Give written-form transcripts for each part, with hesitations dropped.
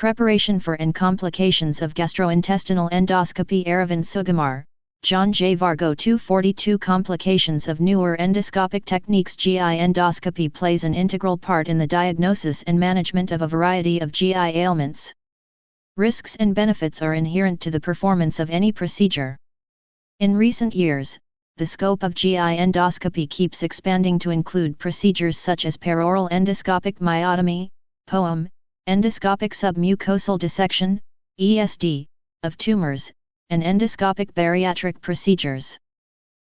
Preparation for and complications of gastrointestinal endoscopy. Aravind Sugamar, John J. Vargo. 242 Complications of newer endoscopic techniques. GI endoscopy plays an integral part in the diagnosis and management of a variety of GI ailments. Risks and benefits are inherent to the performance of any procedure. In recent years, the scope of GI endoscopy keeps expanding to include procedures such as peroral endoscopic myotomy, POEM, endoscopic submucosal dissection, ESD, of tumors, and endoscopic bariatric procedures.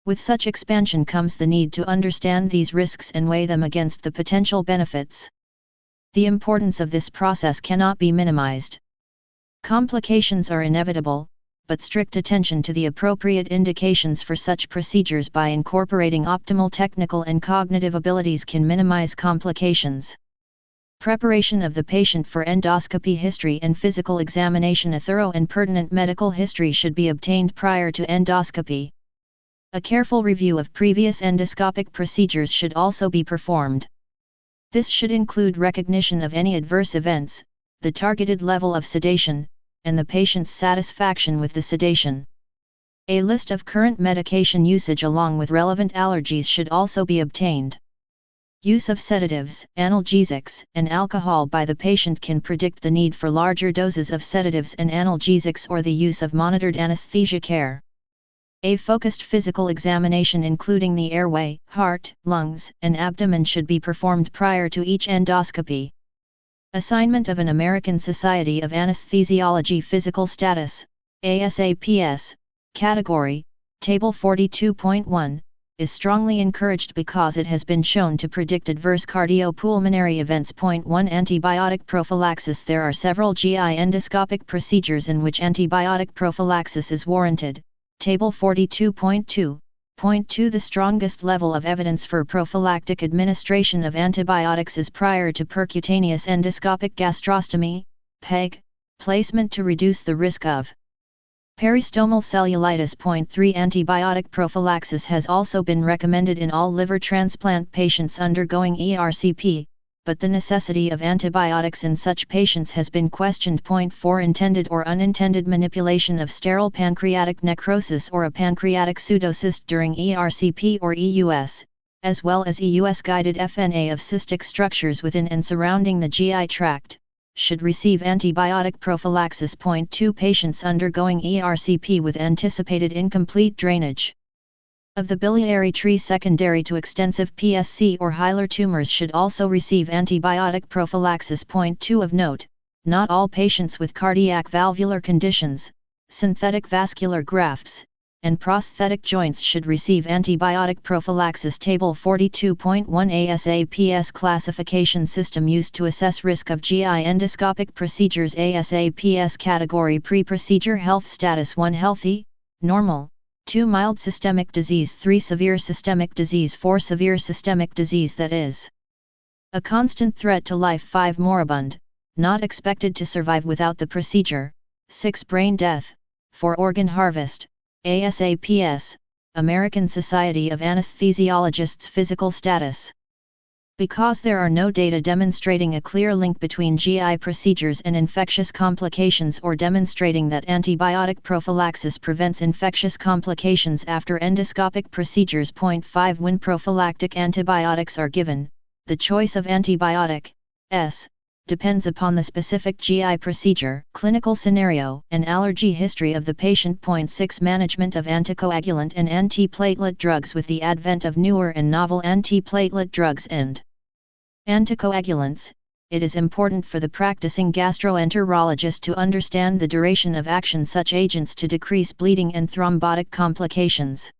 With such expansion comes the need to understand these risks and weigh them against the potential benefits. The importance of this process cannot be minimized. Complications are inevitable, but strict attention to the appropriate indications for such procedures by incorporating optimal technical and cognitive abilities can minimize complications. Preparation of the patient for endoscopy. History and physical examination. A thorough and pertinent medical history should be obtained prior to endoscopy. A careful review of previous endoscopic procedures should also be performed. This should include recognition of any adverse events, the targeted level of sedation, and the patient's satisfaction with the sedation. A list of current medication usage along with relevant allergies should also be obtained. Use of sedatives, analgesics, and alcohol by the patient can predict the need for larger doses of sedatives and analgesics or the use of monitored anesthesia care. A focused physical examination including the airway, heart, lungs, and abdomen should be performed prior to each endoscopy. Assignment of an American Society of Anesthesiology Physical Status, ASAPS, category, Table 42.1, is strongly encouraged because it has been shown to predict adverse cardiopulmonary events. 1. Antibiotic prophylaxis. There are several GI endoscopic procedures in which antibiotic prophylaxis is warranted. Table 42.2. Point 2. The strongest level of evidence for prophylactic administration of antibiotics is prior to percutaneous endoscopic gastrostomy, PEG, placement to reduce the risk of peristomal cellulitis. 3. Antibiotic prophylaxis has also been recommended in all liver transplant patients undergoing ERCP, but the necessity of antibiotics in such patients has been questioned. 4. Intended or unintended manipulation of sterile pancreatic necrosis or a pancreatic pseudocyst during ERCP or EUS, as well as EUS-guided FNA of cystic structures within and surrounding the GI tract, should receive antibiotic prophylaxis. 2. Patients undergoing ERCP with anticipated incomplete drainage of the biliary tree secondary to extensive PSC or hilar tumors should also receive antibiotic prophylaxis. 2. Of note, not all patients with cardiac valvular conditions, synthetic vascular grafts, and prosthetic joints should receive antibiotic prophylaxis. Table 42.1 ASAPS classification system used to assess risk of GI endoscopic procedures. ASAPS category: pre-procedure health status: 1 healthy, normal, 2 mild systemic disease, 3 severe systemic disease, 4 severe systemic disease that is a constant threat to life, 5 moribund, not expected to survive without the procedure, 6 brain death, 4 organ harvest. ASAPS, American Society of Anesthesiologists physical status. Because there are no data demonstrating a clear link between GI procedures and infectious complications or demonstrating that antibiotic prophylaxis prevents infectious complications after endoscopic procedures. 5. When prophylactic antibiotics are given, the choice of antibiotic depends upon the specific GI procedure, clinical scenario, and allergy history of the patient. 6. Management of anticoagulant and antiplatelet drugs. With the advent of newer and novel antiplatelet drugs and anticoagulants, it is important for the practicing gastroenterologist to understand the duration of action such agents to decrease bleeding and thrombotic complications.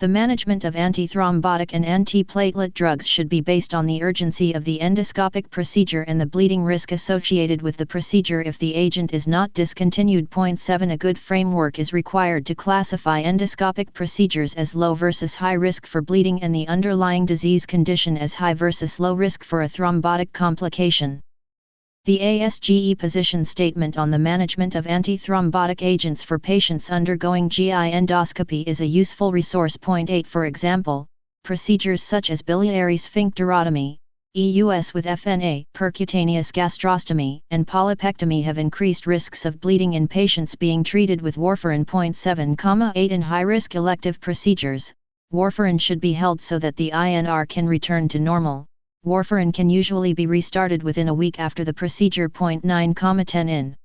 The management of antithrombotic and antiplatelet drugs should be based on the urgency of the endoscopic procedure and the bleeding risk associated with the procedure if the agent is not discontinued. 7. A good framework is required to classify endoscopic procedures as low versus high risk for bleeding and the underlying disease condition as high versus low risk for a thrombotic complication. The ASGE position statement on the management of antithrombotic agents for patients undergoing GI endoscopy is a useful resource. 8. For example, procedures such as biliary sphincterotomy, EUS with FNA, percutaneous gastrostomy, and polypectomy have increased risks of bleeding in patients being treated with warfarin 0.7,8 in high-risk elective procedures. Warfarin should be held so that the INR can return to normal. Warfarin can usually be restarted within a week after the procedure. 0.9,10 in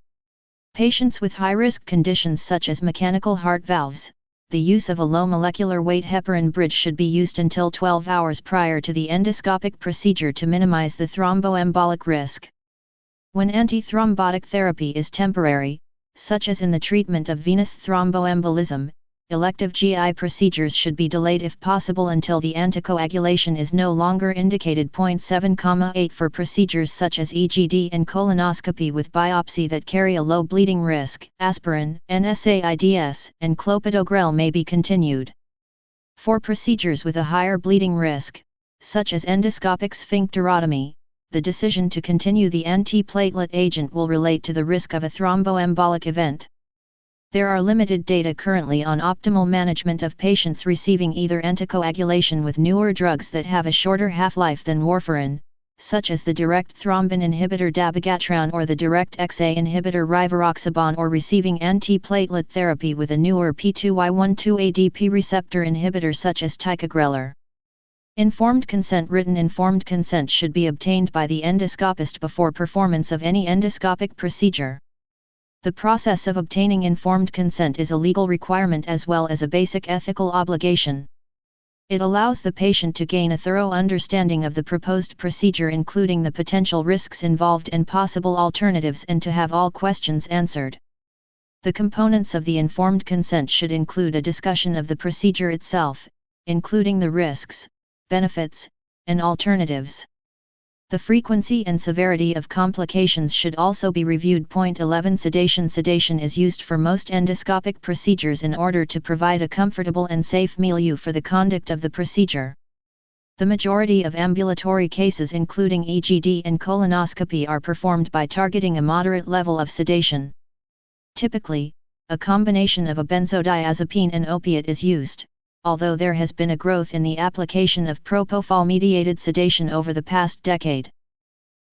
patients with high-risk conditions such as mechanical heart valves, the use of a low molecular weight heparin bridge should be used until 12 hours prior to the endoscopic procedure to minimize the thromboembolic risk. When antithrombotic therapy is temporary, such as in the treatment of venous thromboembolism, elective GI procedures should be delayed if possible until the anticoagulation is no longer indicated. 0.7,8 for procedures such as EGD and colonoscopy with biopsy that carry a low bleeding risk, aspirin, NSAIDs, and clopidogrel may be continued. For procedures with a higher bleeding risk, such as endoscopic sphincterotomy, the decision to continue the antiplatelet agent will relate to the risk of a thromboembolic event. There are limited data currently on optimal management of patients receiving either anticoagulation with newer drugs that have a shorter half-life than warfarin, such as the direct thrombin inhibitor dabigatran or the direct XA inhibitor rivaroxaban, or receiving antiplatelet therapy with a newer P2Y12ADP receptor inhibitor such as ticagrelor. Informed consent. Written informed consent should be obtained by the endoscopist before performance of any endoscopic procedure. The process of obtaining informed consent is a legal requirement as well as a basic ethical obligation. It allows the patient to gain a thorough understanding of the proposed procedure, including the potential risks involved and possible alternatives, and to have all questions answered. The components of the informed consent should include a discussion of the procedure itself, including the risks, benefits, and alternatives. The frequency and severity of complications should also be reviewed. 11 Sedation. Sedation is used for most endoscopic procedures in order to provide a comfortable and safe milieu for the conduct of the procedure. The majority of ambulatory cases, including EGD and colonoscopy, are performed by targeting a moderate level of sedation. Typically, a combination of a benzodiazepine and opiate is used, although there has been a growth in the application of propofol-mediated sedation over the past decade.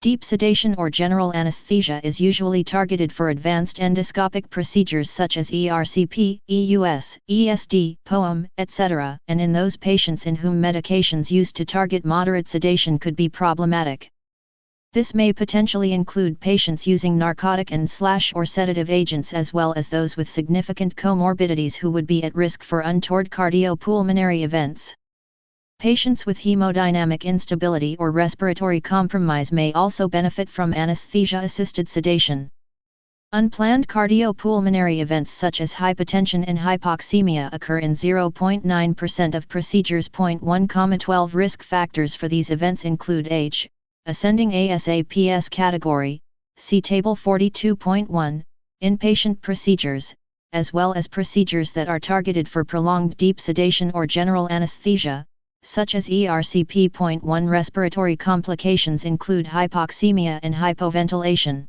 Deep sedation or general anesthesia is usually targeted for advanced endoscopic procedures such as ERCP, EUS, ESD, POEM, etc., and in those patients in whom medications used to target moderate sedation could be problematic. This may potentially include patients using narcotic and/or sedative agents, as well as those with significant comorbidities who would be at risk for untoward cardiopulmonary events. Patients with hemodynamic instability or respiratory compromise may also benefit from anesthesia-assisted sedation. Unplanned cardiopulmonary events such as hypotension and hypoxemia occur in 0.9% of procedures. 1,12 Risk factors for these events include age, ascending ASAPS category, see Table 42.1, inpatient procedures, as well as procedures that are targeted for prolonged deep sedation or general anesthesia, such as ERCP.1. Respiratory complications include hypoxemia and hypoventilation.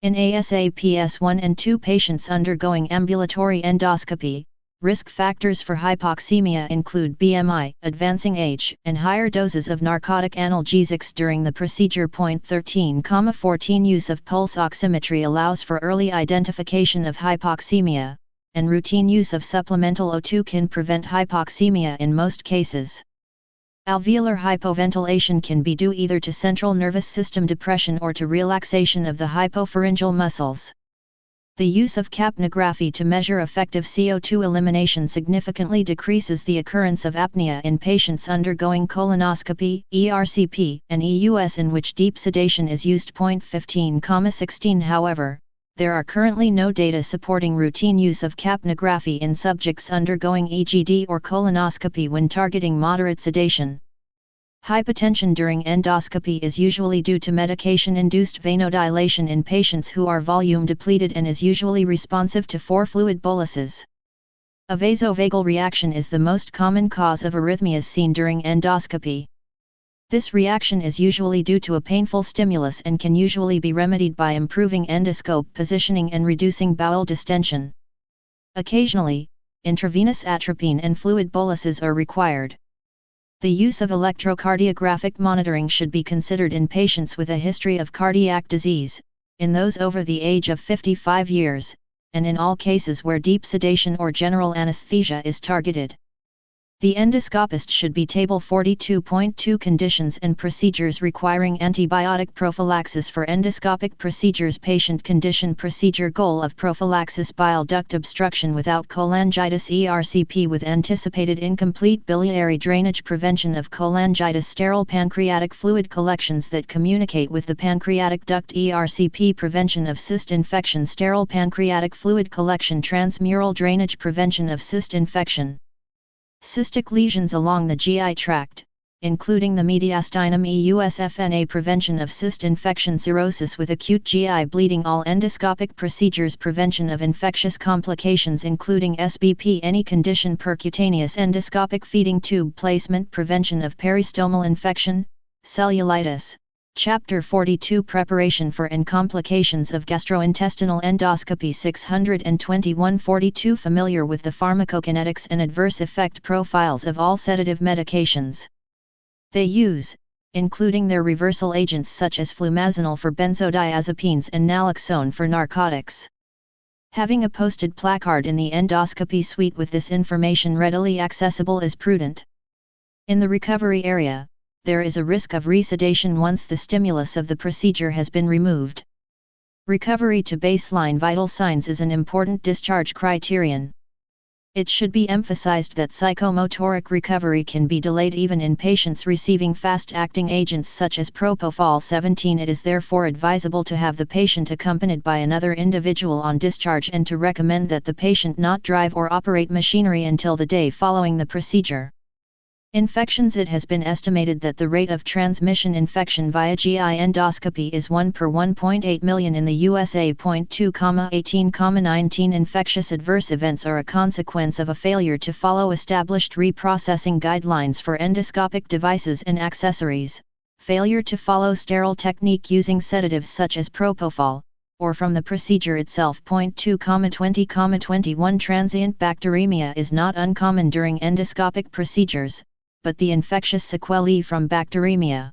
In ASAPS 1 and 2 patients undergoing ambulatory endoscopy, risk factors for hypoxemia include BMI, advancing age, and higher doses of narcotic analgesics during the procedure. 13,14 Use of pulse oximetry allows for early identification of hypoxemia, and routine use of supplemental O2 can prevent hypoxemia in most cases. Alveolar hypoventilation can be due either to central nervous system depression or to relaxation of the hypopharyngeal muscles. The use of capnography to measure effective CO2 elimination significantly decreases the occurrence of apnea in patients undergoing colonoscopy, ERCP, and EUS in which deep sedation is used. 15,16 However, there are currently no data supporting routine use of capnography in subjects undergoing EGD or colonoscopy when targeting moderate sedation. Hypotension during endoscopy is usually due to medication-induced venodilation in patients who are volume depleted and is usually responsive to 4 fluid boluses. A vasovagal reaction is the most common cause of arrhythmias seen during endoscopy. This reaction is usually due to a painful stimulus and can usually be remedied by improving endoscope positioning and reducing bowel distension. Occasionally, intravenous atropine and fluid boluses are required. The use of electrocardiographic monitoring should be considered in patients with a history of cardiac disease, in those over the age of 55 years, and in all cases where deep sedation or general anesthesia is targeted. The endoscopist should be Table 42.2 Conditions and procedures requiring antibiotic prophylaxis for endoscopic procedures. Patient condition procedure goal of prophylaxis: bile duct obstruction without cholangitis, ERCP with anticipated incomplete biliary drainage, prevention of cholangitis, sterile pancreatic fluid collections that communicate with the pancreatic duct, ERCP prevention of cyst infection, sterile pancreatic fluid collection, transmural drainage, prevention of cyst infection. Cystic lesions along the GI tract, including the mediastinum EUSFNA, prevention of cyst infection, cirrhosis with acute GI bleeding. All endoscopic procedures, prevention of infectious complications including SBP, any condition, percutaneous endoscopic feeding tube placement, prevention of peristomal infection, cellulitis. Chapter 42 Preparation for and complications of gastrointestinal endoscopy. 621-42 Familiar with the pharmacokinetics and adverse effect profiles of all sedative medications they use, including their reversal agents such as flumazenol for benzodiazepines and naloxone for narcotics. Having a posted placard in the endoscopy suite with this information readily accessible is prudent. In the recovery area, there is a risk of resedation once the stimulus of the procedure has been removed. Recovery to baseline vital signs is an important discharge criterion. It should be emphasized that psychomotoric recovery can be delayed even in patients receiving fast-acting agents such as propofol 17. It is therefore advisable to have the patient accompanied by another individual on discharge and to recommend that the patient not drive or operate machinery until the day following the procedure. Infections. It has been estimated that the rate of transmission infection via GI endoscopy is 1 per 1.8 million in the USA. 2,18,19 Infectious adverse events are a consequence of a failure to follow established reprocessing guidelines for endoscopic devices and accessories, failure to follow sterile technique using sedatives such as propofol, or from the procedure itself. 2,20,21 Transient bacteremia is not uncommon during endoscopic procedures, but the infectious sequelae from bacteremia,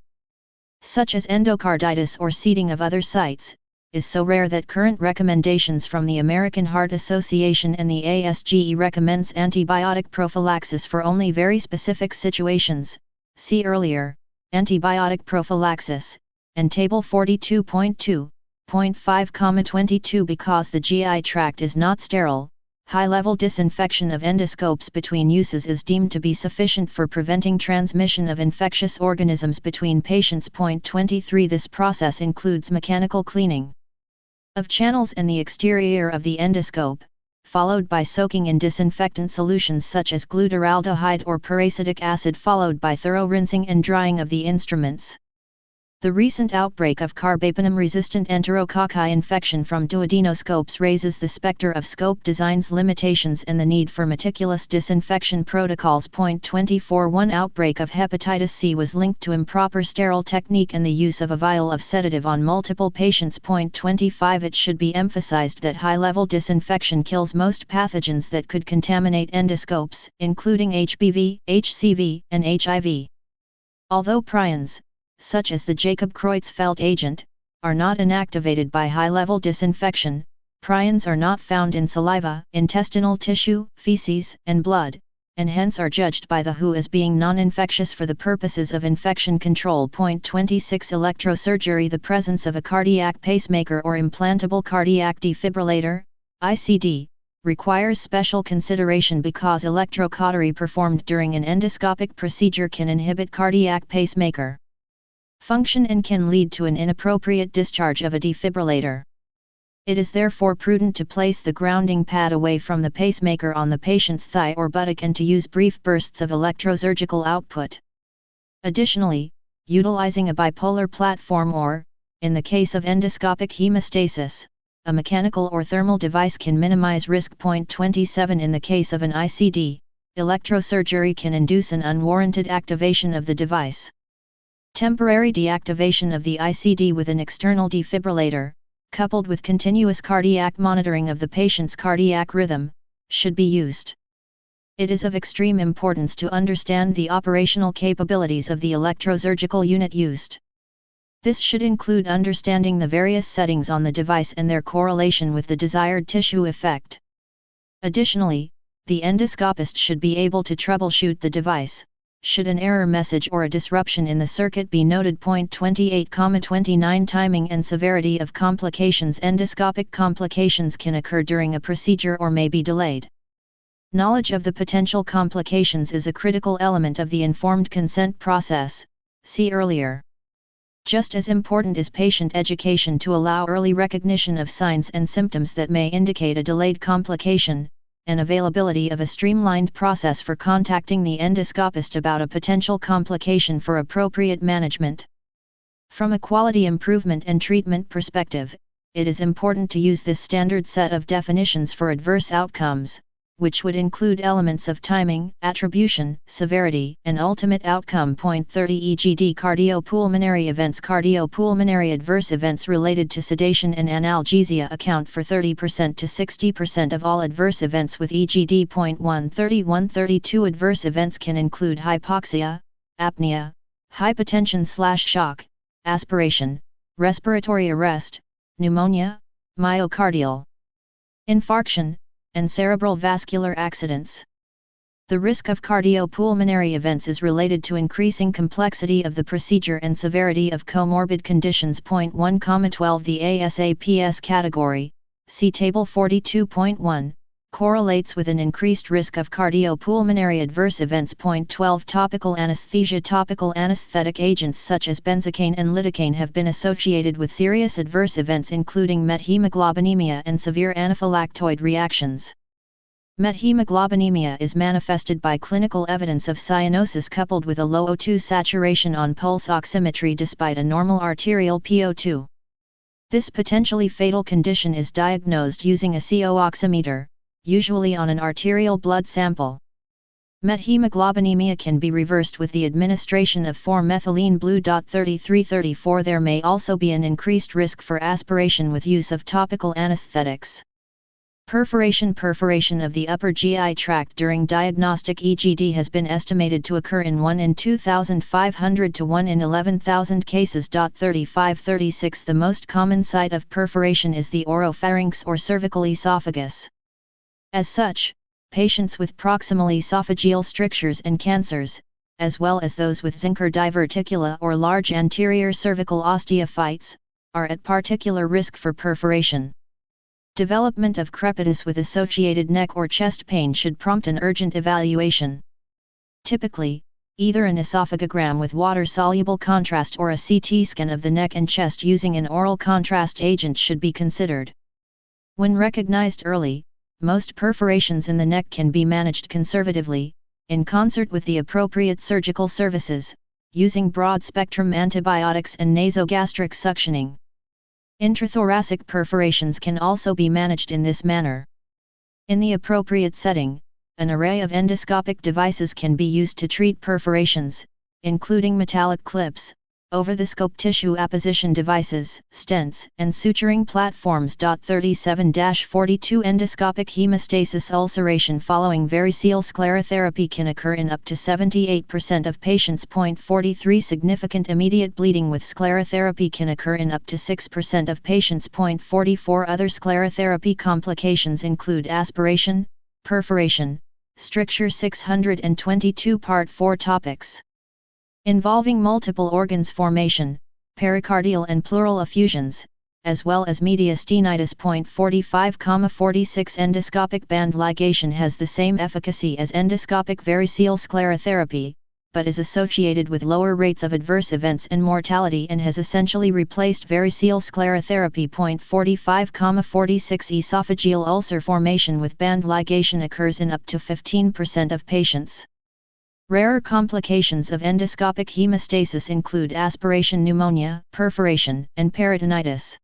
such as endocarditis or seeding of other sites, is so rare that current recommendations from the American Heart Association and the ASGE recommends antibiotic prophylaxis for only very specific situations. See earlier, antibiotic prophylaxis, and Table 42.2.5,22. Because the GI tract is not sterile, high-level disinfection of endoscopes between uses is deemed to be sufficient for preventing transmission of infectious organisms between patients. 23 This process includes mechanical cleaning of channels and the exterior of the endoscope, followed by soaking in disinfectant solutions such as glutaraldehyde or peracetic acid, followed by thorough rinsing and drying of the instruments. The recent outbreak of carbapenem-resistant enterococci infection from duodenoscopes raises the specter of scope design's limitations and the need for meticulous disinfection protocols. 24 One outbreak of hepatitis C was linked to improper sterile technique and the use of a vial of sedative on multiple patients. 25 It should be emphasized that high-level disinfection kills most pathogens that could contaminate endoscopes, including HBV, HCV, and HIV. Although prions, such as the Jacob Creutzfeldt agent, are not inactivated by high-level disinfection, prions are not found in saliva, intestinal tissue, feces, and blood, and hence are judged by the WHO as being non-infectious for the purposes of infection control. 26 Electrosurgery. The presence of a cardiac pacemaker or implantable cardiac defibrillator, ICD, requires special consideration because electrocautery performed during an endoscopic procedure can inhibit cardiac pacemaker function and can lead to an inappropriate discharge of a defibrillator. It is therefore prudent to place the grounding pad away from the pacemaker on the patient's thigh or buttock and to use brief bursts of electrosurgical output. Additionally, utilizing a bipolar platform or, in the case of endoscopic hemostasis, a mechanical or thermal device can minimize risk. 27 In the case of an ICD, electrosurgery can induce an unwarranted activation of the device. Temporary deactivation of the ICD with an external defibrillator, coupled with continuous cardiac monitoring of the patient's cardiac rhythm, should be used. It is of extreme importance to understand the operational capabilities of the electrosurgical unit used. This should include understanding the various settings on the device and their correlation with the desired tissue effect. Additionally, the endoscopist should be able to troubleshoot the device, should an error message or a disruption in the circuit be noted. 28,29 Timing and severity of complications. Endoscopic complications can occur during a procedure or may be delayed. Knowledge of the potential complications is a critical element of the informed consent process, see earlier. Just as important is patient education to allow early recognition of signs and symptoms that may indicate a delayed complication, and availability of a streamlined process for contacting the endoscopist about a potential complication for appropriate management. From a quality improvement and treatment perspective, it is important to use this standard set of definitions for adverse outcomes, which would include elements of timing, attribution, severity, and ultimate outcome. 30 EGD cardiopulmonary events. Cardiopulmonary adverse events related to sedation and analgesia account for 30% to 60% of all adverse events with EGD. 131-32 Adverse events can include hypoxia, apnea, hypotension/shock, aspiration, respiratory arrest, pneumonia, myocardial infarction, and cerebral vascular accidents. The risk of cardiopulmonary events is related to increasing complexity of the procedure and severity of comorbid conditions. 1,12 The ASAPS category, see Table 42.1, correlates with an increased risk of cardiopulmonary adverse events. 12 Topical anesthesia. Topical anesthetic agents such as benzocaine and lidocaine have been associated with serious adverse events including methemoglobinemia and severe anaphylactoid reactions. Methemoglobinemia is manifested by clinical evidence of cyanosis coupled with a low O2 saturation on pulse oximetry despite a normal arterial PO2. This potentially fatal condition is diagnosed using a CO oximeter, usually on an arterial blood sample. Methemoglobinemia can be reversed with the administration of 4-methylene blue. 33-34 There may also be an increased risk for aspiration with use of topical anesthetics. Perforation of the upper GI tract during diagnostic EGD has been estimated to occur in 1 in 2,500 to 1 in 11,000 cases. 35-36 The most common site of perforation is the oropharynx or cervical esophagus. As such, patients with proximal esophageal strictures and cancers, as well as those with Zinker diverticula or large anterior cervical osteophytes, are at particular risk for perforation. Development of crepitus with associated neck or chest pain should prompt an urgent evaluation. Typically, either an esophagogram with water-soluble contrast or a CT scan of the neck and chest using an oral contrast agent should be considered. When recognized early, most perforations in the neck can be managed conservatively, in concert with the appropriate surgical services, using broad-spectrum antibiotics and nasogastric suctioning. Intrathoracic perforations can also be managed in this manner. In the appropriate setting, an array of endoscopic devices can be used to treat perforations, including metallic clips, over-the-scope tissue apposition devices, stents, and suturing platforms. 37-42 Endoscopic hemostasis ulceration following variceal sclerotherapy can occur in up to 78% of patients. 43 Significant immediate bleeding with sclerotherapy can occur in up to 6% of patients. 44 Other sclerotherapy complications include aspiration, perforation, stricture. 622 Part 4 Topics involving multiple organs formation, pericardial and pleural effusions, as well as mediastinitis. 45-46 Endoscopic band ligation has the same efficacy as endoscopic variceal sclerotherapy, but is associated with lower rates of adverse events and mortality and has essentially replaced variceal sclerotherapy. 45-46 Esophageal ulcer formation with band ligation occurs in up to 15% of patients. Rarer complications of endoscopic hemostasis include aspiration pneumonia, perforation, and peritonitis.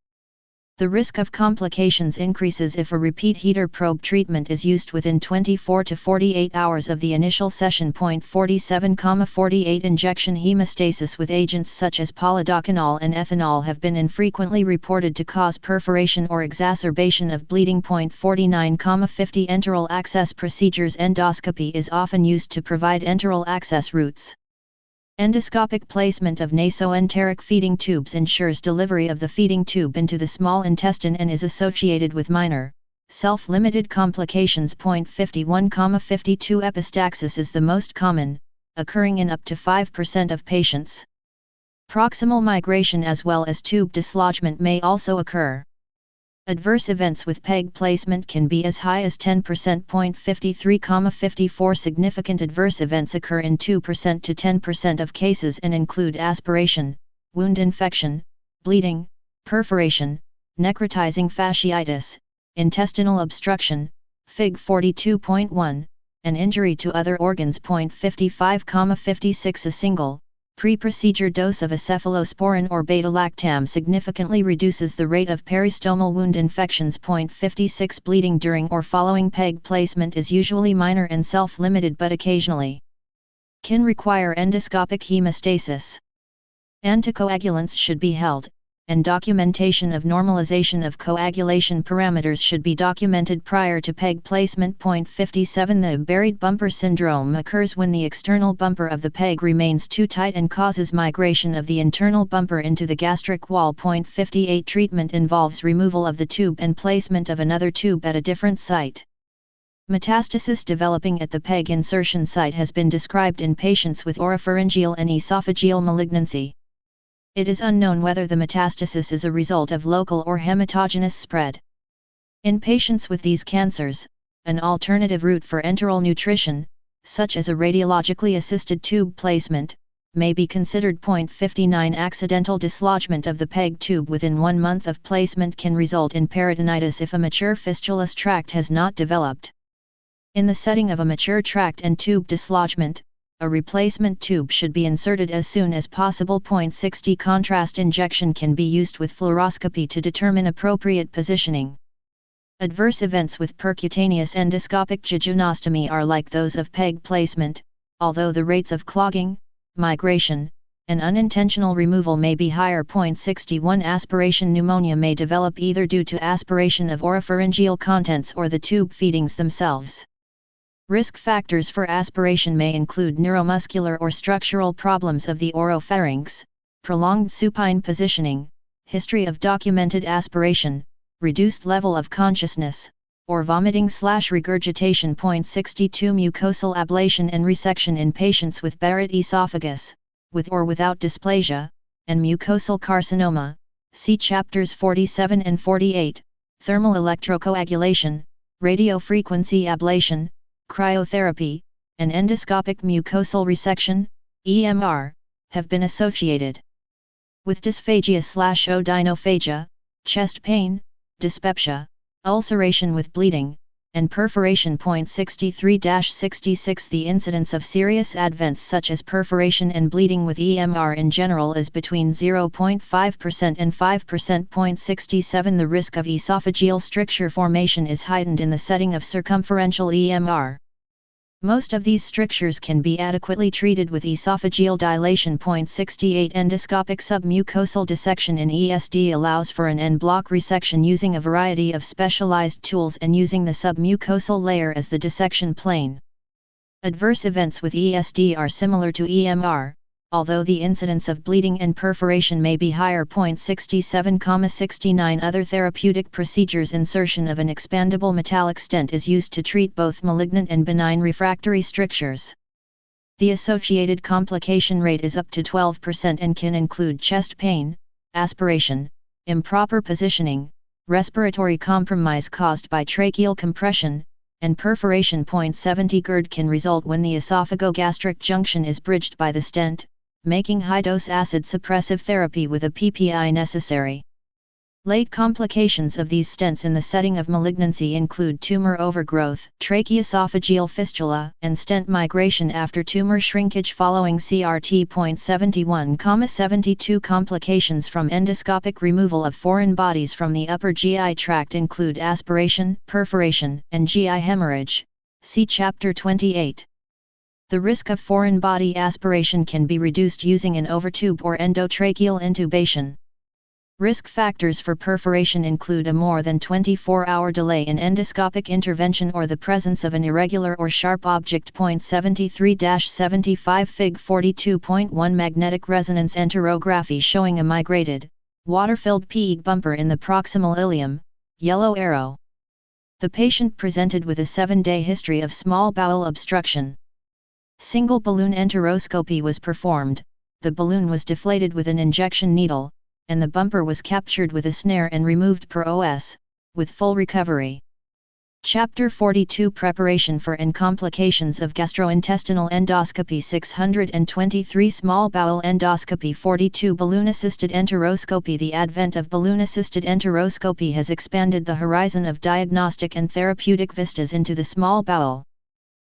The risk of complications increases if a repeat heater probe treatment is used within 24 to 48 hours of the initial session. 47,48 Injection hemostasis with agents such as polidocanol and ethanol have been infrequently reported to cause perforation or exacerbation of bleeding. 49,50 Enteral access procedures. Endoscopy is often used to provide enteral access routes. Endoscopic placement of nasoenteric feeding tubes ensures delivery of the feeding tube into the small intestine and is associated with minor, self-limited complications. 51,52 Epistaxis is the most common, occurring in up to 5% of patients. Proximal migration as well as tube dislodgement may also occur. Adverse events with PEG placement can be as high as 10%. 53,54 Significant adverse events occur in 2% to 10% of cases and include aspiration, wound infection, bleeding, perforation, necrotizing fasciitis, intestinal obstruction, Fig. 42.1, and injury to other organs. 55,56 A single, pre-procedure dose of cephalosporin or beta-lactam significantly reduces the rate of peristomal wound infections. 56 Bleeding during or following PEG placement is usually minor and self-limited but occasionally can require endoscopic hemostasis. Anticoagulants should be held, and documentation of normalization of coagulation parameters should be documented prior to PEG placement. 57 The buried bumper syndrome occurs when the external bumper of the PEG remains too tight and causes migration of the internal bumper into the gastric wall. 58 Treatment involves removal of the tube and placement of another tube at a different site. Metastasis developing at the PEG insertion site has been described in patients with oropharyngeal and esophageal malignancy. It is unknown whether the metastasis is a result of local or hematogenous spread. In patients with these cancers, an alternative route for enteral nutrition, such as a radiologically assisted tube placement, may be considered. 59 Accidental dislodgement of the PEG tube within 1 month of placement can result in peritonitis if a mature fistulous tract has not developed. In the setting of a mature tract and tube dislodgement, a replacement tube should be inserted as soon as possible. 60 Contrast injection can be used with fluoroscopy to determine appropriate positioning. Adverse events with percutaneous endoscopic jejunostomy are like those of PEG placement, although the rates of clogging, migration, and unintentional removal may be higher. 61 Aspiration pneumonia may develop either due to aspiration of oropharyngeal contents or the tube feedings themselves. Risk factors for aspiration may include neuromuscular or structural problems of the oropharynx, prolonged supine positioning, history of documented aspiration, reduced level of consciousness, or vomiting/regurgitation. 62 Mucosal ablation and resection in patients with Barrett esophagus, with or without dysplasia, and mucosal carcinoma, see chapters 47 and 48, thermal electrocoagulation, radiofrequency ablation, cryotherapy, and endoscopic mucosal resection, EMR, have been associated with dysphagia/odynophagia, chest pain, dyspepsia, ulceration with bleeding, and perforation. 63-66 The incidence of serious advents such as perforation and bleeding with EMR in general is between 0.5% and 5%. 67 The risk of esophageal stricture formation is heightened in the setting of circumferential EMR. Most of these strictures can be adequately treated with esophageal dilation. 68 Endoscopic submucosal dissection in ESD allows for an en-bloc resection using a variety of specialized tools and using the submucosal layer as the dissection plane. Adverse events with ESD are similar to EMR, although the incidence of bleeding and perforation may be higher. 67,69 Other therapeutic procedures. Insertion of an expandable metallic stent is used to treat both malignant and benign refractory strictures. The associated complication rate is up to 12% and can include chest pain, aspiration, improper positioning, respiratory compromise caused by tracheal compression, and perforation. 70 GERD can result when the esophagogastric junction is bridged by the stent, making high-dose acid suppressive therapy with a PPI necessary. Late complications of these stents in the setting of malignancy include tumor overgrowth, tracheoesophageal fistula, and stent migration after tumor shrinkage following CRT.71,72. Complications from endoscopic removal of foreign bodies from the upper GI tract include aspiration, perforation, and GI hemorrhage. See Chapter 28. The risk of foreign body aspiration can be reduced using an overtube or endotracheal intubation. Risk factors for perforation include a more than 24-hour delay in endoscopic intervention or the presence of an irregular or sharp object. 73-75 Fig 42.1 Magnetic resonance enterography showing a migrated, water-filled PE bumper in the proximal ileum, yellow arrow. The patient presented with a 7-day history of small bowel obstruction. Single balloon enteroscopy was performed, the balloon was deflated with an injection needle, and the bumper was captured with a snare and removed per OS, with full recovery. Chapter 42 Preparation for and complications of gastrointestinal endoscopy. 623 Small bowel endoscopy. 42 Balloon-assisted enteroscopy. The advent of balloon-assisted enteroscopy has expanded the horizon of diagnostic and therapeutic vistas into the small bowel.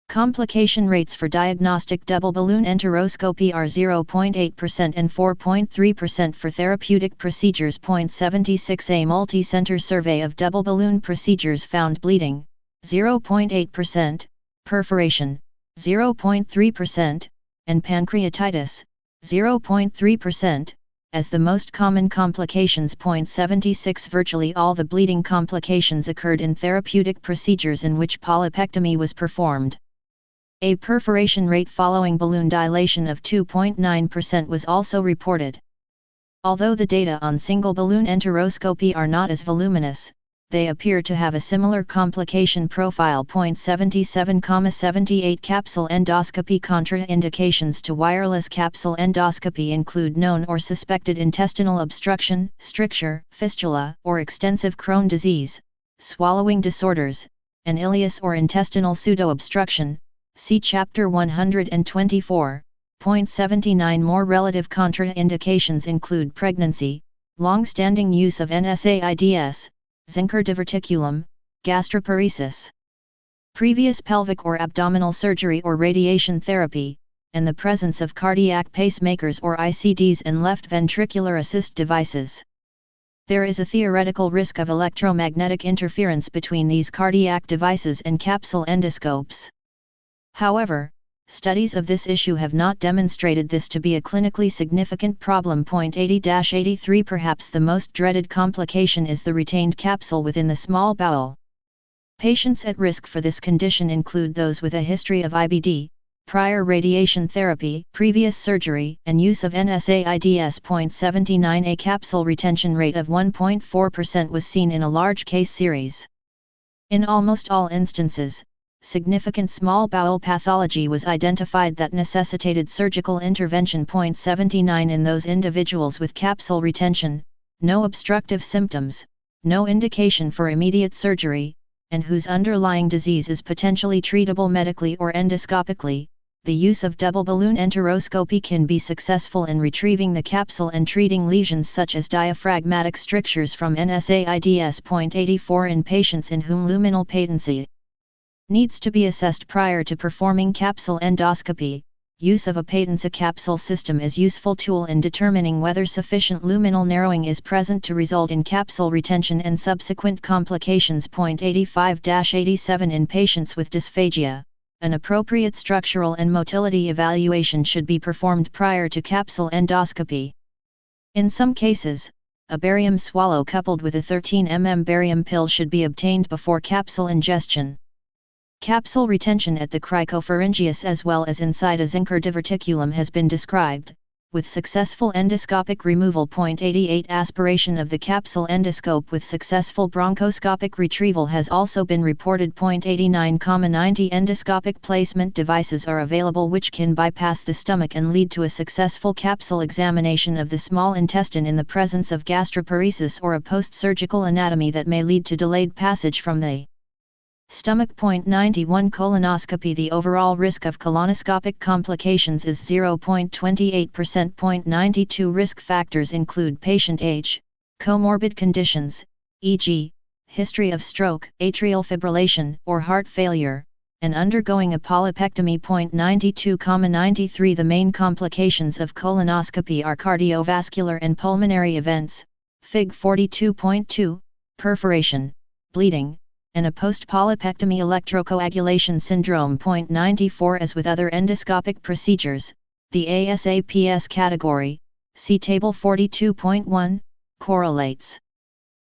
Complication rates for diagnostic double balloon enteroscopy are 0.8% and 4.3% for therapeutic procedures. 76 A multi-center survey of double balloon procedures found bleeding, 0.8%, perforation, 0.3%, and pancreatitis, 0.3%, as the most common complications. 76 Virtually all the bleeding complications occurred in therapeutic procedures in which polypectomy was performed. A perforation rate following balloon dilation of 2.9% was also reported. Although the data on single balloon enteroscopy are not as voluminous, they appear to have a similar complication profile. 77,78 Capsule endoscopy. Contraindications to wireless capsule endoscopy include known or suspected intestinal obstruction, stricture, fistula, or extensive Crohn disease, swallowing disorders, and ileus or intestinal pseudo-obstruction. See Chapter 124. 79 More relative contraindications include pregnancy, long-standing use of NSAIDs, Zinker diverticulum, gastroparesis, previous pelvic or abdominal surgery or radiation therapy, and the presence of cardiac pacemakers or ICDs and left ventricular assist devices. There is a theoretical risk of electromagnetic interference between these cardiac devices and capsule endoscopes. However, studies of this issue have not demonstrated this to be a clinically significant problem. 80-83 Perhaps the most dreaded complication is the retained capsule within the small bowel. Patients at risk for this condition include those with a history of IBD, prior radiation therapy, previous surgery, and use of NSAIDs. 79 A capsule retention rate of 1.4% was seen in a large case series. In almost all instances, significant small bowel pathology was identified that necessitated surgical intervention. 79 In those individuals with capsule retention, no obstructive symptoms, no indication for immediate surgery, and whose underlying disease is potentially treatable medically or endoscopically, the use of double balloon enteroscopy can be successful in retrieving the capsule and treating lesions such as diaphragmatic strictures from NSAIDs. 84 In patients in whom luminal patency needs to be assessed prior to performing capsule endoscopy, use of a patency capsule system is useful tool in determining whether sufficient luminal narrowing is present to result in capsule retention and subsequent complications. 85-87 In patients with dysphagia, an appropriate structural and motility evaluation should be performed prior to capsule endoscopy. In some cases, a barium swallow coupled with a 13 mm barium pill should be obtained before capsule ingestion. Capsule retention at the cricopharyngeus as well as inside a Zinker diverticulum has been described, with successful endoscopic removal. 88 Aspiration of the capsule endoscope with successful bronchoscopic retrieval has also been reported. 89 90 Endoscopic placement devices are available which can bypass the stomach and lead to a successful capsule examination of the small intestine in the presence of gastroparesis or a post-surgical anatomy that may lead to delayed passage from the stomach. 91 Colonoscopy. The overall risk of colonoscopic complications is 0.28%. 92 Risk factors include patient age, Comorbid conditions, e.g., history of stroke, atrial fibrillation, or heart failure, and undergoing a polypectomy. 92,93 The main complications of colonoscopy are cardiovascular and pulmonary events, Fig. 42.2, perforation, bleeding, and a post-polypectomy electrocoagulation syndrome. 94 As with other endoscopic procedures, the ASAPS category, see Table 42.1, correlates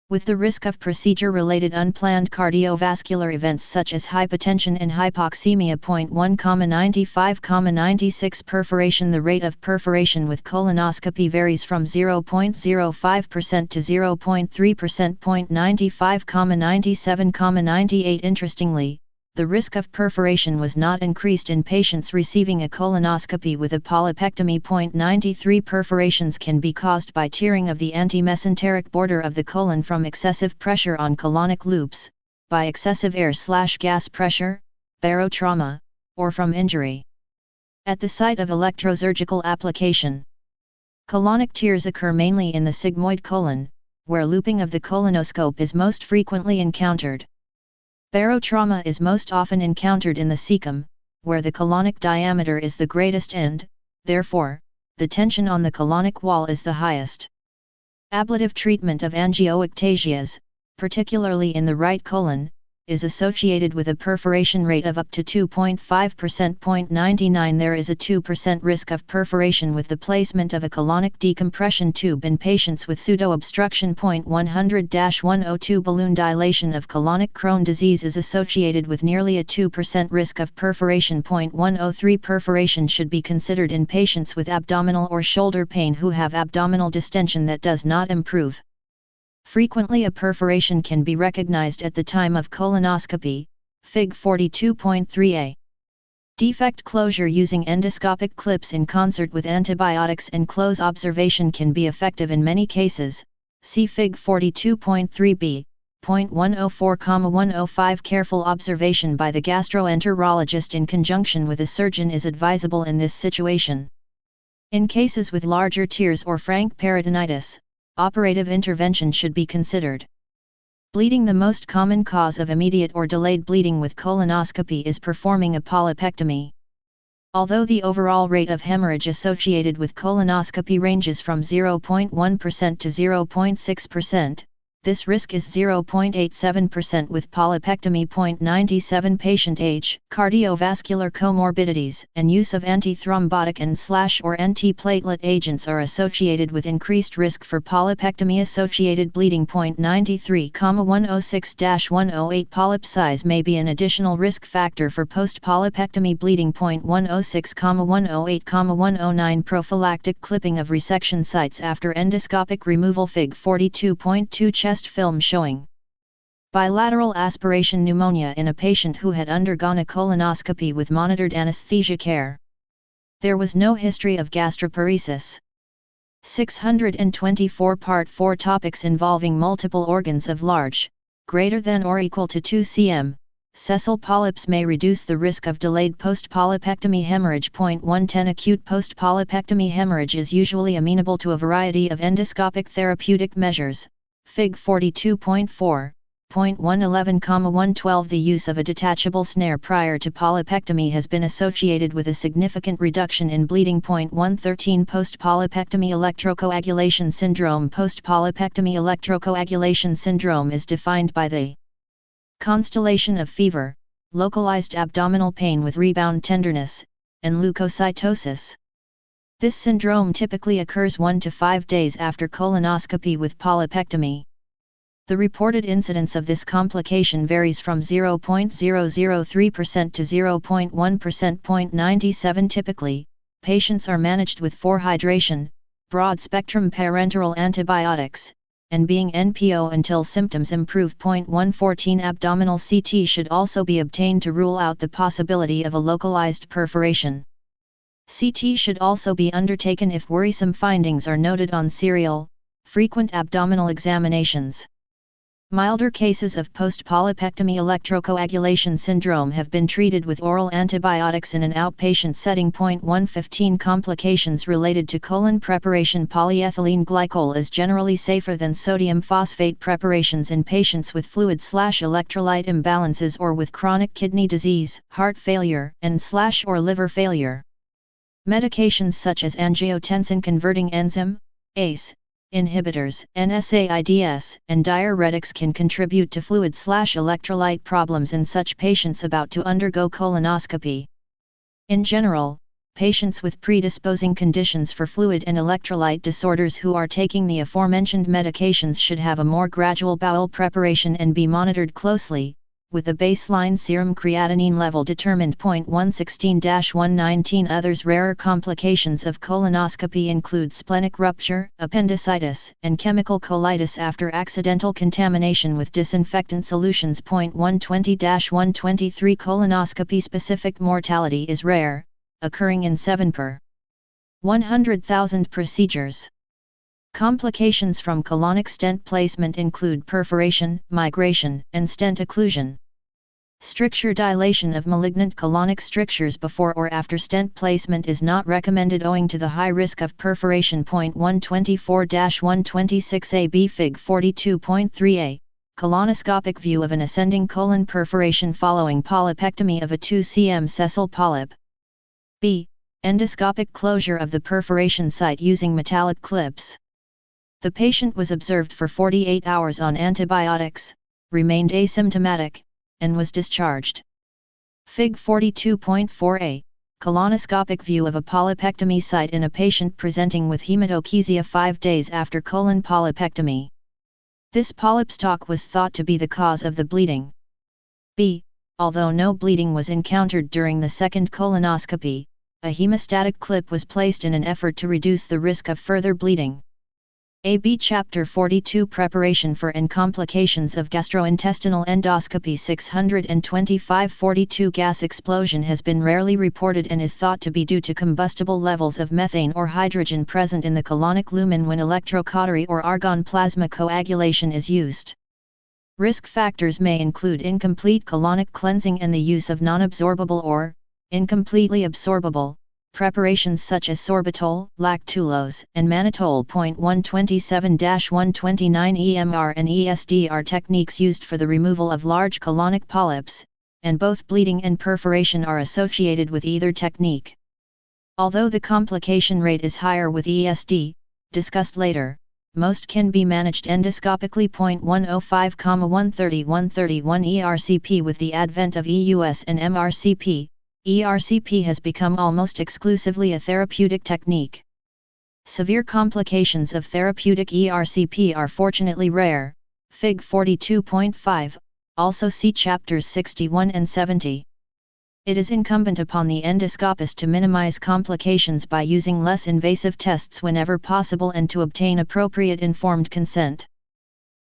with the risk of procedure-related unplanned cardiovascular events such as hypotension and hypoxemia. 1,95,96 Perforation. The rate of perforation with colonoscopy varies from 0.05% to 0.3%. 95,97,98 Interestingly, the risk of perforation was not increased in patients receiving a colonoscopy with a polypectomy. 93 Perforations can be caused by tearing of the antimesenteric border of the colon from excessive pressure on colonic loops, by excessive air/gas pressure, barotrauma, or from injury at the site of electrosurgical application. Colonic tears occur mainly in the sigmoid colon, where looping of the colonoscope is most frequently encountered. Barotrauma is most often encountered in the cecum, where the colonic diameter is the greatest and, therefore, the tension on the colonic wall is the highest. Ablative treatment of angioectasias, particularly in the right colon, is associated with a perforation rate of up to 2.5%. 99 There is a 2% risk of perforation with the placement of a colonic decompression tube in patients with pseudoobstruction. 100-102 Balloon dilation of colonic Crohn disease is associated with nearly a 2% risk of perforation. 103 Perforation should be considered in patients with abdominal or shoulder pain who have abdominal distension that does not improve. Frequently a perforation can be recognized at the time of colonoscopy, Fig. 42.3a. Defect closure using endoscopic clips in concert with antibiotics and close observation can be effective in many cases, see Fig. 42.3b. 104,105 Careful observation by the gastroenterologist in conjunction with a surgeon is advisable in this situation. In cases with larger tears or frank peritonitis, operative intervention should be considered. Bleeding. The most common cause of immediate or delayed bleeding with colonoscopy is performing a polypectomy. Although the overall rate of hemorrhage associated with colonoscopy ranges from 0.1% to 0.6%, this risk is 0.87% with polypectomy. 97 Patient age, cardiovascular comorbidities, and use of antithrombotic and/or antiplatelet agents are associated with increased risk for polypectomy-associated bleeding. 93,106-108 Polyp size may be an additional risk factor for post-polypectomy bleeding. 106,108,109 Prophylactic clipping of resection sites after endoscopic removal. Fig. 42.2 Chest film showing bilateral aspiration pneumonia in a patient who had undergone a colonoscopy with monitored anesthesia care. There was no history of gastroparesis. 624 Part 4 Topics involving multiple organs of large, greater than or equal to 2 cm. Sessile polyps may reduce the risk of delayed post-polypectomy hemorrhage. 110 Acute post-polypectomy hemorrhage is usually amenable to a variety of endoscopic therapeutic measures. Fig. 42.4. 111,112 The use of a detachable snare prior to polypectomy has been associated with a significant reduction in bleeding. 113 Post-polypectomy electrocoagulation syndrome. Post-polypectomy electrocoagulation syndrome is defined by the constellation of fever, localized abdominal pain with rebound tenderness, and leukocytosis. This syndrome typically occurs 1 to 5 days after colonoscopy with polypectomy. The reported incidence of this complication varies from 0.003% to 0.1%. 97 Typically, patients are managed with 4 hydration, broad-spectrum parenteral antibiotics, and being NPO until symptoms improve. 114 Abdominal CT should also be obtained to rule out the possibility of a localized perforation. CT should also be undertaken if worrisome findings are noted on serial, frequent abdominal examinations. Milder cases of post-polypectomy electrocoagulation syndrome have been treated with oral antibiotics in an outpatient setting. 115 Complications related to colon preparation. Polyethylene glycol is generally safer than sodium phosphate preparations in patients with fluid/electrolyte imbalances or with chronic kidney disease, heart failure, and/or liver failure. Medications such as angiotensin-converting enzyme, ACE, inhibitors, NSAIDs, and diuretics can contribute to fluid/electrolyte problems in such patients about to undergo colonoscopy. In general, patients with predisposing conditions for fluid and electrolyte disorders who are taking the aforementioned medications should have a more gradual bowel preparation and be monitored closely, with a baseline serum creatinine level determined. 116-119 Others rarer complications of colonoscopy include splenic rupture, appendicitis, and chemical colitis after accidental contamination with disinfectant solutions. 120-123 Colonoscopy-specific mortality is rare, occurring in 7 per 100,000 procedures. Complications from colonic stent placement include perforation, migration, and stent occlusion. Stricture dilation of malignant colonic strictures before or after stent placement is not recommended owing to the high risk of perforation. 124-126a Fig 42.3a Colonoscopic view of an ascending colon perforation following polypectomy of a 2 cm sessile polyp. B. Endoscopic closure of the perforation site using metallic clips. The patient was observed for 48 hours on antibiotics, remained asymptomatic, and was discharged. Fig 42.4a Colonoscopic view of a polypectomy site in a patient presenting with hematochezia 5 days after colon polypectomy. This polyp stalk was thought to be the cause of the bleeding. B. Although no bleeding was encountered during the second colonoscopy, a hemostatic clip was placed in an effort to reduce the risk of further bleeding. AB Chapter 42 Preparation for and Complications of Gastrointestinal Endoscopy 625 42 Gas explosion has been rarely reported and is thought to be due to combustible levels of methane or hydrogen present in the colonic lumen when electrocautery or argon plasma coagulation is used. Risk factors may include incomplete colonic cleansing and the use of non-absorbable or incompletely absorbable preparations such as sorbitol, lactulose, and mannitol. 127-129 EMR and ESD are techniques used for the removal of large colonic polyps, and both bleeding and perforation are associated with either technique. Although the complication rate is higher with ESD, discussed later, most can be managed endoscopically. 105-130-131 ERCP. With the advent of EUS and MRCP, ERCP has become almost exclusively a therapeutic technique. Severe complications of therapeutic ERCP are fortunately rare. Fig 42.5, also see chapters 61 and 70. It is incumbent upon the endoscopist to minimize complications by using less invasive tests whenever possible and to obtain appropriate informed consent.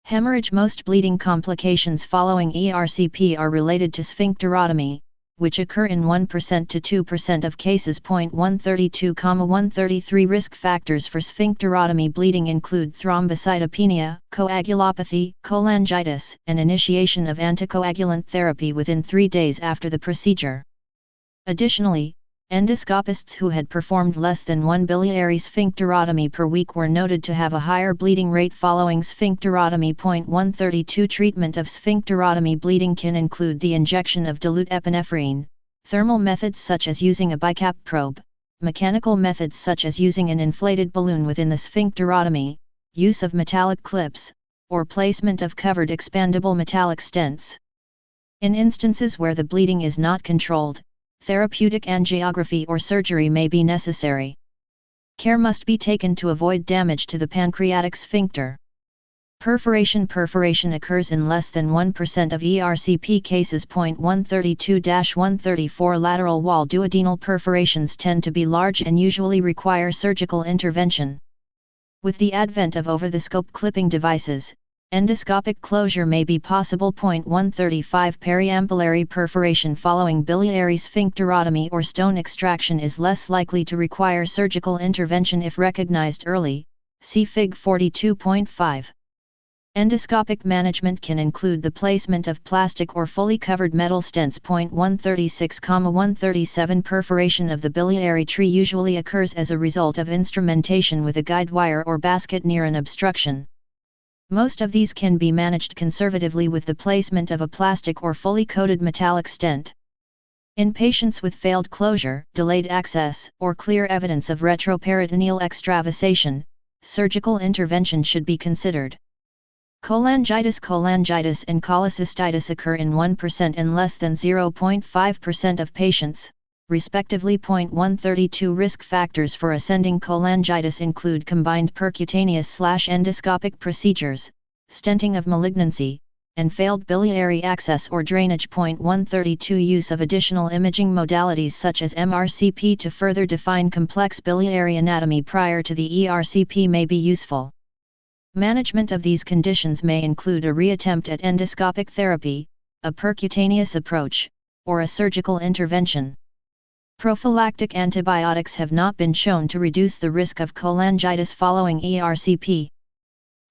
Hemorrhage. Most bleeding complications following ERCP are related to sphincterotomy, which occur in 1% to 2% of cases. 132-133 Risk factors for sphincterotomy bleeding include thrombocytopenia, coagulopathy, cholangitis, and initiation of anticoagulant therapy within 3 days after the procedure. Additionally, endoscopists who had performed less than 1 biliary sphincterotomy per week were noted to have a higher bleeding rate following sphincterotomy. 132 Treatment of sphincterotomy bleeding can include the injection of dilute epinephrine, thermal methods such as using a bicap probe, mechanical methods such as using an inflated balloon within the sphincterotomy, use of metallic clips, or placement of covered expandable metallic stents. In instances where the bleeding is not controlled, therapeutic angiography or surgery may be necessary. Care must be taken to avoid damage to the pancreatic sphincter. Perforation occurs in less than 1% of ERCP cases. 132-134 Lateral wall duodenal perforations tend to be large and usually require surgical intervention. With the advent of over-the-scope clipping devices, endoscopic closure may be possible. 135 Periampullary perforation following biliary sphincterotomy or stone extraction is less likely to require surgical intervention if recognized early, see Fig 42.5. Endoscopic management can include the placement of plastic or fully covered metal stents. 136,137 Perforation of the biliary tree usually occurs as a result of instrumentation with a guide wire or basket near an obstruction. Most of these can be managed conservatively with the placement of a plastic or fully coated metallic stent. In patients with failed closure, delayed access, or clear evidence of retroperitoneal extravasation, surgical intervention should be considered. Cholangitis and cholecystitis occur in 1% and less than 0.5% of patients, respectively. 132 Risk factors for ascending cholangitis include combined percutaneous/endoscopic procedures, stenting of malignancy, and failed biliary access or drainage. 132 Use of additional imaging modalities such as MRCP to further define complex biliary anatomy prior to the ERCP may be useful. Management of these conditions may include a reattempt at endoscopic therapy, a percutaneous approach, or a surgical intervention. Prophylactic antibiotics have not been shown to reduce the risk of cholangitis following ERCP.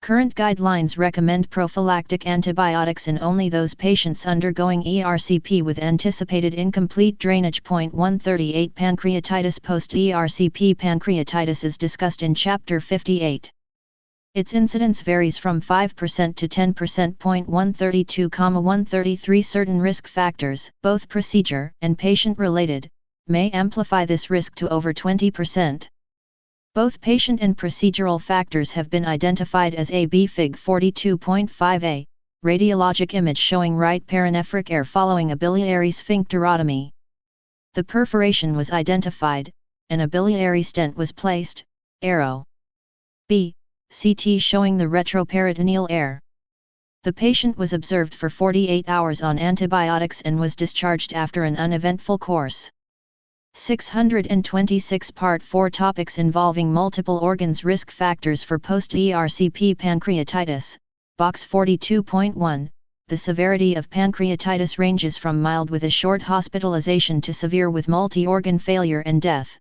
Current guidelines recommend prophylactic antibiotics in only those patients undergoing ERCP with anticipated incomplete drainage. 138 Pancreatitis post-ERCP Pancreatitis is discussed in Chapter 58. Its incidence varies from 5% to 10%. 132,133 Certain risk factors, both procedure and patient-related, may amplify this risk to over 20%. Both patient and procedural factors have been identified as AB Fig 42.5a, radiologic image showing right paranephric air following a biliary sphincterotomy. The perforation was identified, and a biliary stent was placed, arrow. B. CT showing the retroperitoneal air. The patient was observed for 48 hours on antibiotics and was discharged after an uneventful course. 626 Part 4 Topics involving multiple organs. Risk factors for post-ERCP pancreatitis, Box 42.1. The severity of pancreatitis ranges from mild with a short hospitalization to severe with multi-organ failure and death.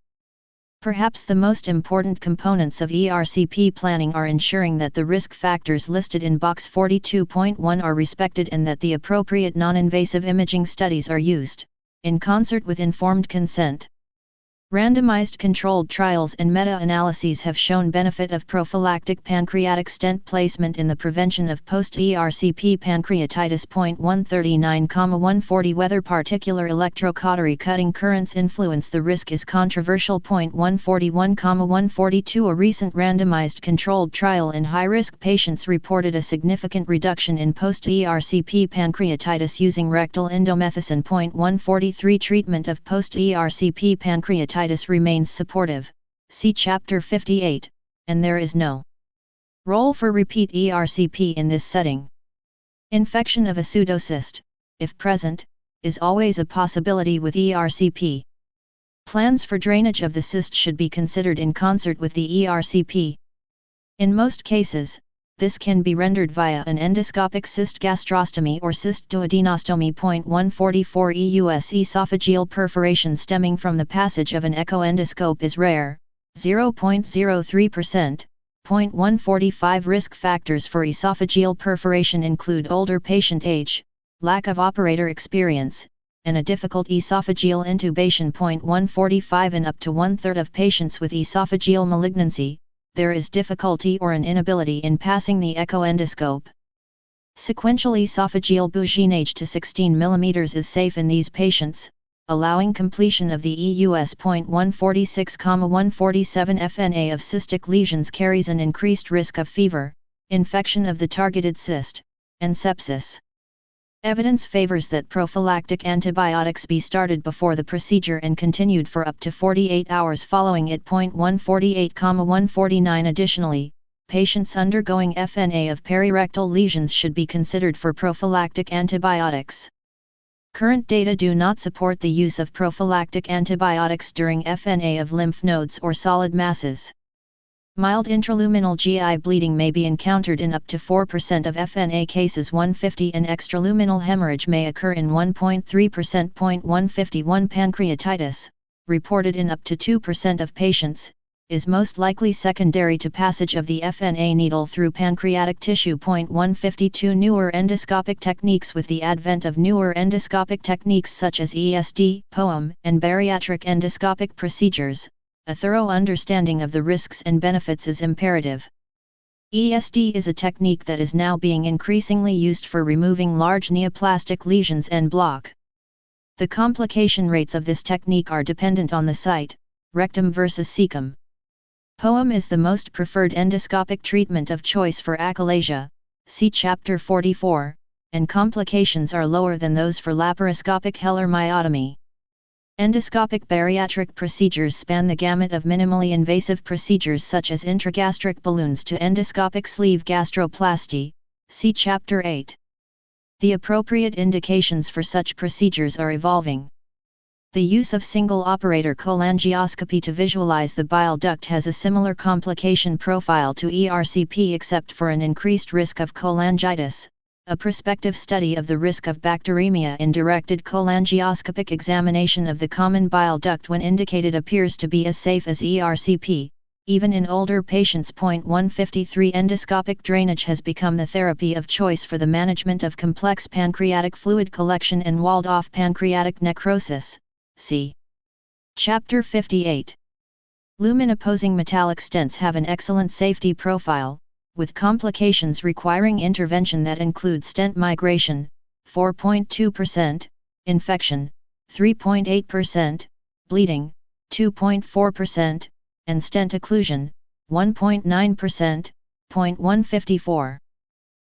Perhaps the most important components of ERCP planning are ensuring that the risk factors listed in Box 42.1 are respected and that the appropriate non-invasive imaging studies are used, in concert with informed consent. Randomized controlled trials and meta-analyses have shown benefit of prophylactic pancreatic stent placement in the prevention of post-ERCP pancreatitis. 139,140 Whether particular electrocautery cutting currents influence the risk is controversial. 141,142 A recent randomized controlled trial in high-risk patients reported a significant reduction in post-ERCP pancreatitis using rectal indomethacin. 143 Treatment of post-ERCP pancreatitis remains supportive, see Chapter 58, and there is no role for repeat ERCP in this setting. Infection of a pseudocyst, if present, is always a possibility with ERCP. Plans for drainage of the cyst should be considered in concert with the ERCP. In most cases, this can be rendered via an endoscopic cyst gastrostomy or cyst duodenostomy. 144 EUS esophageal perforation stemming from the passage of an echoendoscope is rare, 0.03%. 145 Risk factors for esophageal perforation include older patient age, lack of operator experience, and a difficult esophageal intubation. 145 In up to one-third of patients with esophageal malignancy, there is difficulty or an inability in passing the echoendoscope. Sequential esophageal bouginage to 16 mm is safe in these patients, allowing completion of the EUS. 146,147 FNA of cystic lesions carries an increased risk of fever, infection of the targeted cyst, and sepsis. Evidence favors that prophylactic antibiotics be started before the procedure and continued for up to 48 hours following it. 148,149 Additionally, patients undergoing FNA of perirectal lesions should be considered for prophylactic antibiotics. Current data do not support the use of prophylactic antibiotics during FNA of lymph nodes or solid masses. Mild intraluminal GI bleeding may be encountered in up to 4% of FNA cases. 150 and extraluminal hemorrhage may occur in 1.3%. 151 Pancreatitis, reported in up to 2% of patients, is most likely secondary to passage of the FNA needle through pancreatic tissue. 152 Newer endoscopic techniques. With the advent of newer endoscopic techniques such as ESD, POEM, and bariatric endoscopic procedures, a thorough understanding of the risks and benefits is imperative. ESD is a technique that is now being increasingly used for removing large neoplastic lesions en bloc. The complication rates of this technique are dependent on the site, rectum versus cecum. POEM is the most preferred endoscopic treatment of choice for achalasia, see Chapter 44, and complications are lower than those for laparoscopic Heller myotomy. Endoscopic bariatric procedures span the gamut of minimally invasive procedures such as intragastric balloons to endoscopic sleeve gastroplasty, see Chapter 8. The appropriate indications for such procedures are evolving. The use of single-operator cholangioscopy to visualize the bile duct has a similar complication profile to ERCP except for an increased risk of cholangitis. A prospective study of the risk of bacteremia in directed cholangioscopic examination of the common bile duct when indicated appears to be as safe as ERCP, even in older patients. 153 Endoscopic drainage has become the therapy of choice for the management of complex pancreatic fluid collection and walled-off pancreatic necrosis. See Chapter 58. Lumen-opposing metallic stents have an excellent safety profile, with complications requiring intervention that include stent migration, 4.2%, infection, 3.8%, bleeding, 2.4%, and stent occlusion, 1.9%. 154.